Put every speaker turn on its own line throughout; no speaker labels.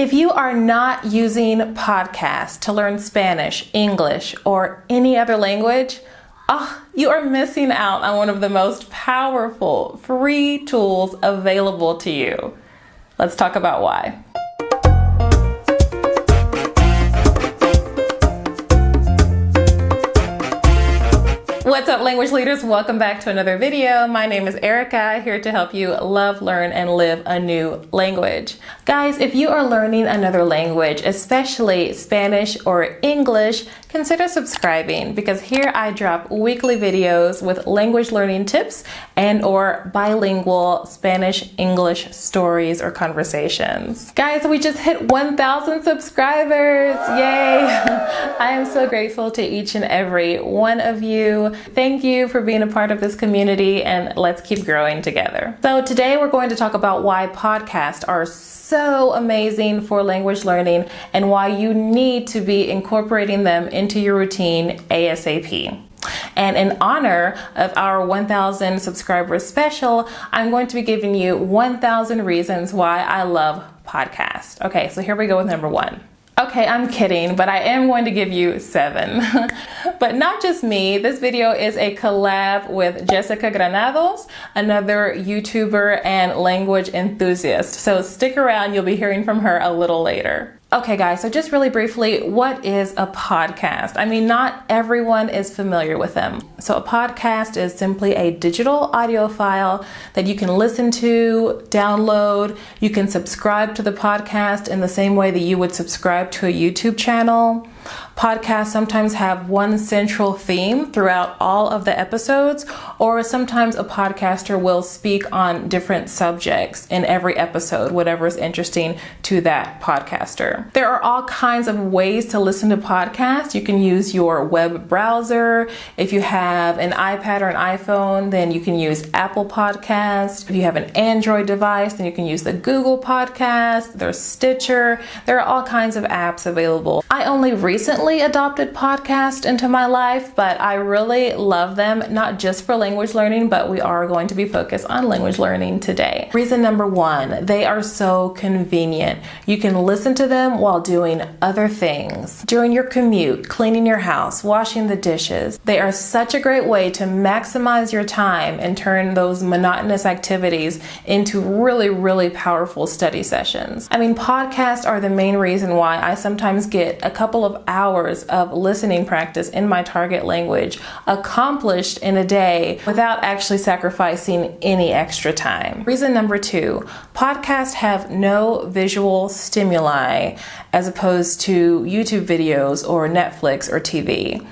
If you are not using podcasts to learn Spanish, English, or any other language, you are missing out on one of the most powerful free tools available to you. Let's talk about why. What's up, language leaders? Welcome back to another video. My name is Erica, here to help you love, learn, and live a new language. Guys, if you are learning another language, especially Spanish or English, consider subscribing because here I drop weekly videos with language learning tips and/or bilingual Spanish-English stories or conversations. Guys, we just hit 1,000 subscribers. Yay! I am so grateful to each and every one of you. Thank you for being a part of this community, and let's keep growing together. So today we're going to talk about why podcasts are so amazing for language learning and why you need to be incorporating them into your routine ASAP. And in honor of our 1,000 subscribers special, I'm going to be giving you 1,000 reasons why I love podcasts. Okay, so here we go with number one. Okay, I'm kidding, but I am going to give you 7. But not just me, this video is a collab with Jessica Granados, another YouTuber and language enthusiast. So stick around, you'll be hearing from her a little later. Okay guys, so just really briefly, what is a podcast? I mean, not everyone is familiar with them. So a podcast is simply a digital audio file that you can listen to, download. You can subscribe to the podcast in the same way that you would subscribe to a YouTube channel. Podcasts sometimes have one central theme throughout all of the episodes, or sometimes a podcaster will speak on different subjects in every episode, whatever is interesting to that podcaster. There are all kinds of ways to listen to podcasts. You can use your web browser. If you have an iPad or an iPhone, then you can use Apple Podcast. If you have an Android device, then you can use the Google Podcast. There's Stitcher. There are all kinds of apps available. I only recently adopted podcast into my life, but I really love them, not just for language learning, but we are going to be focused on language learning today. Reason number 1, they are so convenient. You can listen to them while doing other things. During your commute, cleaning your house, washing the dishes. They are such a great way to maximize your time and turn those monotonous activities into really, really powerful study sessions. I mean, podcasts are the main reason why I sometimes get a couple of hours of listening practice in my target language accomplished in a day without actually sacrificing any extra time. Reason number 2, podcasts have no visual stimuli as opposed to YouTube videos or Netflix or TV.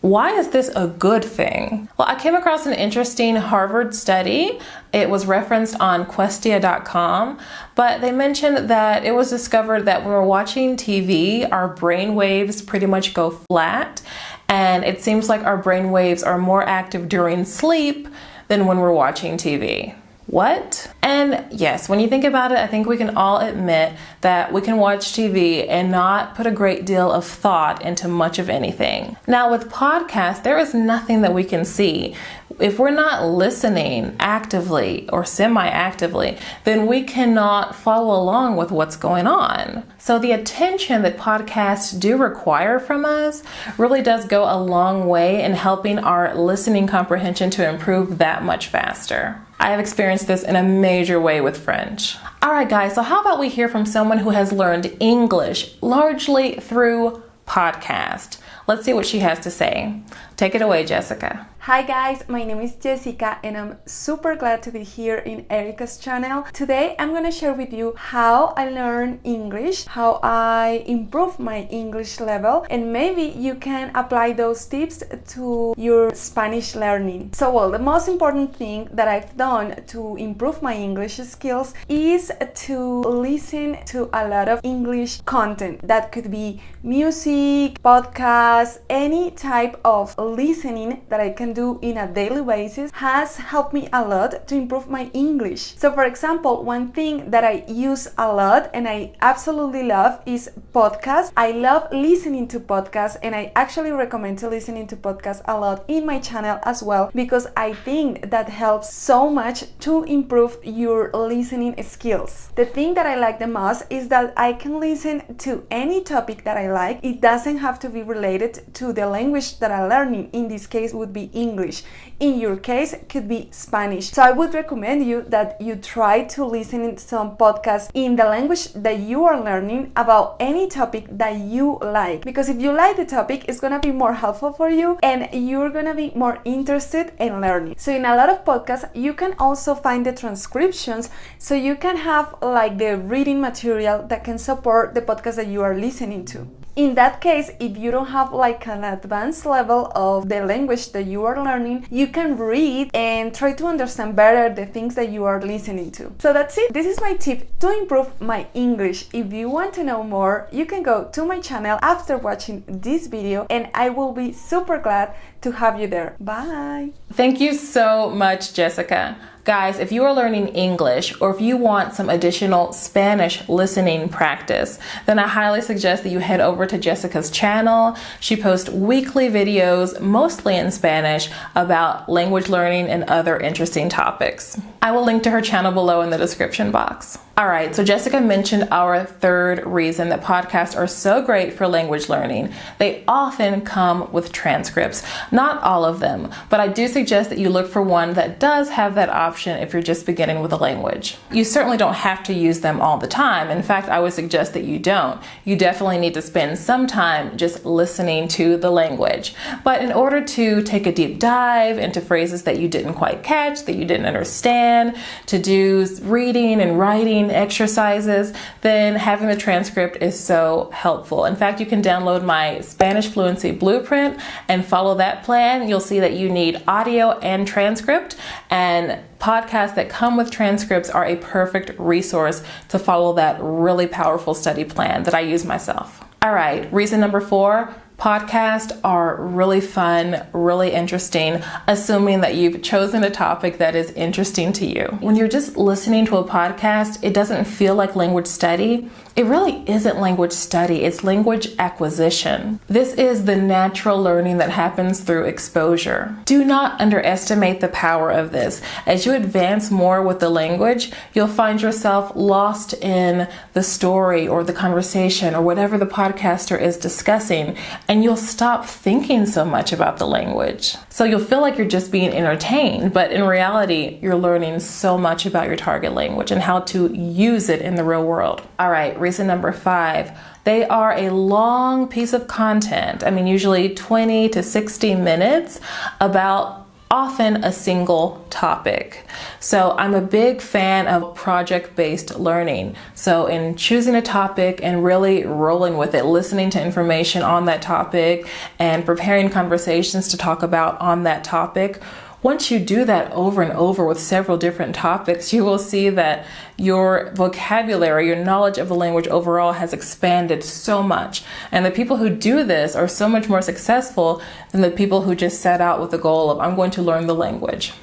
Why is this a good thing? Well, I came across an interesting Harvard study. It was referenced on Questia.com, but they mentioned that it was discovered that when we're watching TV, our brain waves pretty much go flat, and it seems like our brain waves are more active during sleep than when we're watching TV. What? And yes, when you think about it, I think we can all admit that we can watch TV and not put a great deal of thought into much of anything. Now with podcasts, there is nothing that we can see. If we're not listening actively or semi-actively, then we cannot follow along with what's going on. So the attention that podcasts do require from us really does go a long way in helping our listening comprehension to improve that much faster. I have experienced this in a major way with French. All right, guys, so how about we hear from someone who has learned English largely through podcast? Let's see what she has to say. Take it away, Jessica.
Hi guys, my name is Jessica and I'm super glad to be here in Erica's channel. Today I'm gonna share with you how I learn English, how I improve my English level, and maybe you can apply those tips to your Spanish learning. So well, the most important thing that I've done to improve my English skills is to listen to a lot of English content. That could be music, podcasts, any type of listening that I can do in a daily basis has helped me a lot to improve my English. So for example, one thing that I use a lot and I absolutely love is podcasts. I love listening to podcasts, and I actually recommend to listening to podcasts a lot in my channel as well, because I think that helps so much to improve your listening skills. The thing that I like the most is that I can listen to any topic that I like. It doesn't have to be related to the language that I'm learning. In this case would be English. In your case, it could be Spanish. So I would recommend you that you try to listen to some podcasts in the language that you are learning about any topic that you like. Because if you like the topic, it's gonna be more helpful for you and you're gonna be more interested in learning. So in a lot of podcasts, you can also find the transcriptions, so you can have like the reading material that can support the podcast that you are listening to. In that case, if you don't have like an advanced level of the language that you are learning, you can read and try to understand better the things that you are listening to. So that's it. This is my tip to improve my English. If you want to know more, you can go to my channel after watching this video, and I will be super glad to have you there. Bye.
Thank you so much, Jessica. Guys, if you are learning English or if you want some additional Spanish listening practice, then I highly suggest that you head over to Jessica's channel. She posts weekly videos, mostly in Spanish, about language learning and other interesting topics. I will link to her channel below in the description box. All right, so Jessica mentioned our third reason that podcasts are so great for language learning. They often come with transcripts. Not all of them, but I do suggest that you look for one that does have that option if you're just beginning with a language. You certainly don't have to use them all the time. In fact, I would suggest that you don't. You definitely need to spend some time just listening to the language. But in order to take a deep dive into phrases that you didn't quite catch, that you didn't understand, to do reading and writing exercises, then having the transcript is so helpful. In fact, you can download my Spanish Fluency Blueprint and follow that plan. You'll see that you need audio and transcript, and podcasts that come with transcripts are a perfect resource to follow that really powerful study plan that I use myself. All right, reason number 4. Podcasts are really fun, really interesting, assuming that you've chosen a topic that is interesting to you. When you're just listening to a podcast, it doesn't feel like language study. It really isn't language study, it's language acquisition. This is the natural learning that happens through exposure. Do not underestimate the power of this. As you advance more with the language, you'll find yourself lost in the story or the conversation or whatever the podcaster is discussing, and you'll stop thinking so much about the language. So you'll feel like you're just being entertained, but in reality, you're learning so much about your target language and how to use it in the real world. All right, reason number 5. They are a long piece of content. I mean, usually 20 to 60 minutes about often a single topic. So I'm a big fan of project-based learning. So in choosing a topic and really rolling with it, listening to information on that topic and preparing conversations to talk about on that topic, once you do that over and over with several different topics, you will see that your vocabulary, your knowledge of the language overall has expanded so much. And the people who do this are so much more successful than the people who just set out with the goal of, I'm going to learn the language.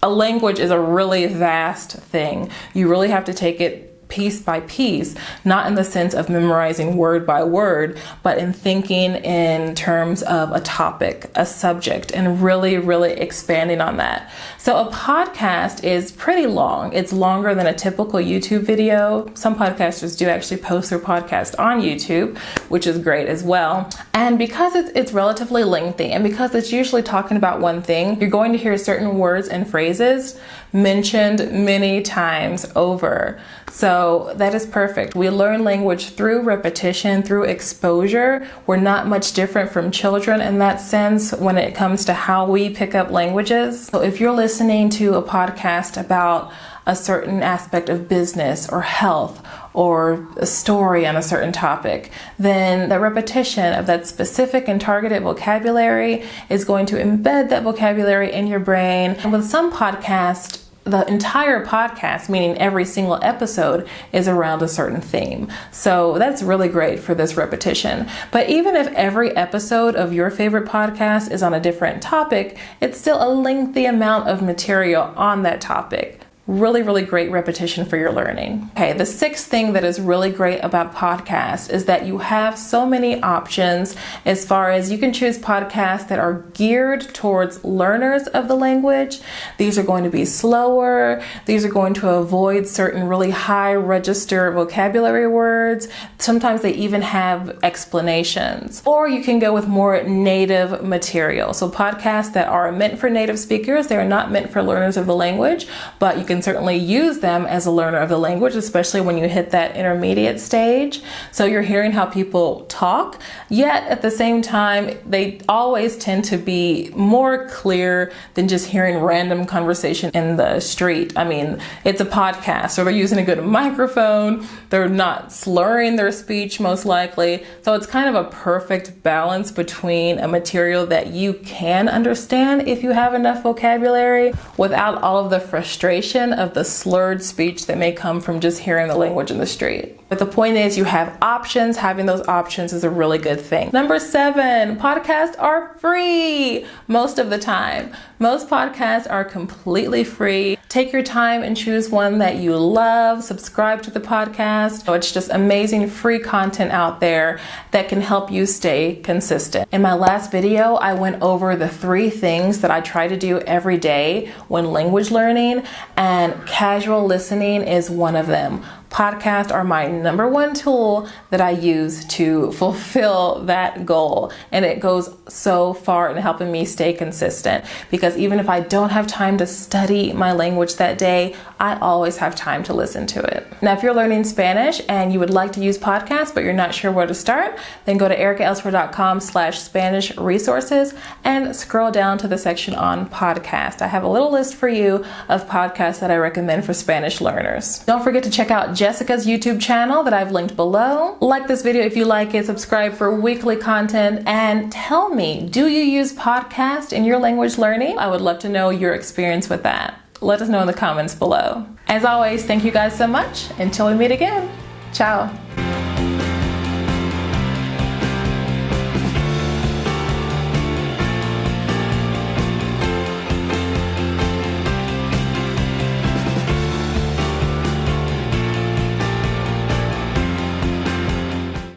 A language is a really vast thing. You really have to take it piece by piece, not in the sense of memorizing word by word, but in thinking in terms of a topic, a subject, and really, really expanding on that. So a podcast is pretty long. It's longer than a typical YouTube video. Some podcasters do actually post their podcast on YouTube, which is great as well. And because it's relatively lengthy, and because it's usually talking about one thing, you're going to hear certain words and phrases mentioned many times over. So that is perfect. We learn language through repetition, through exposure. We're not much different from children in that sense when it comes to how we pick up languages. So if you're listening to a podcast about a certain aspect of business or health or a story on a certain topic, then the repetition of that specific and targeted vocabulary is going to embed that vocabulary in your brain. And with some podcasts, the entire podcast, meaning every single episode, is around a certain theme. So that's really great for this repetition. But even if every episode of your favorite podcast is on a different topic, it's still a lengthy amount of material on that topic. Really, really great repetition for your learning. Okay, the sixth thing that is really great about podcasts is that you have so many options as far as you can choose podcasts that are geared towards learners of the language. These are going to be slower. These are going to avoid certain really high register vocabulary words. Sometimes they even have explanations. Or you can go with more native material. So podcasts that are meant for native speakers, they're not meant for learners of the language, but you can certainly use them as a learner of the language, especially when you hit that intermediate stage. So you're hearing how people talk, yet at the same time, they always tend to be more clear than just hearing random conversation in the street. I mean, it's a podcast, so they're using a good microphone. They're not slurring their speech, most likely. So it's kind of a perfect balance between a material that you can understand if you have enough vocabulary without all of the frustration of the slurred speech that may come from just hearing the language in the street. But the point is, you have options. Having those options is a really good thing. Number 7, podcasts are free most of the time. Most podcasts are completely free. Take your time and choose one that you love. Subscribe to the podcast. So it's just amazing free content out there that can help you stay consistent. In my last video, I went over the 3 things that I try to do every day when language learning, and casual listening is one of them. Podcasts are my number 1 tool that I use to fulfill that goal. And it goes so far in helping me stay consistent, because even if I don't have time to study my language that day, I always have time to listen to it. Now, if you're learning Spanish and you would like to use podcasts, but you're not sure where to start, then go to ericaelsewhere.com/Spanish resources and scroll down to the section on podcast. I have a little list for you of podcasts that I recommend for Spanish learners. Don't forget to check out Jessica's YouTube channel that I've linked below. Like this video if you like it, subscribe for weekly content, and tell me, do you use podcasts in your language learning? I would love to know your experience with that. Let us know in the comments below. As always, thank you guys so much. Until we meet again, ciao.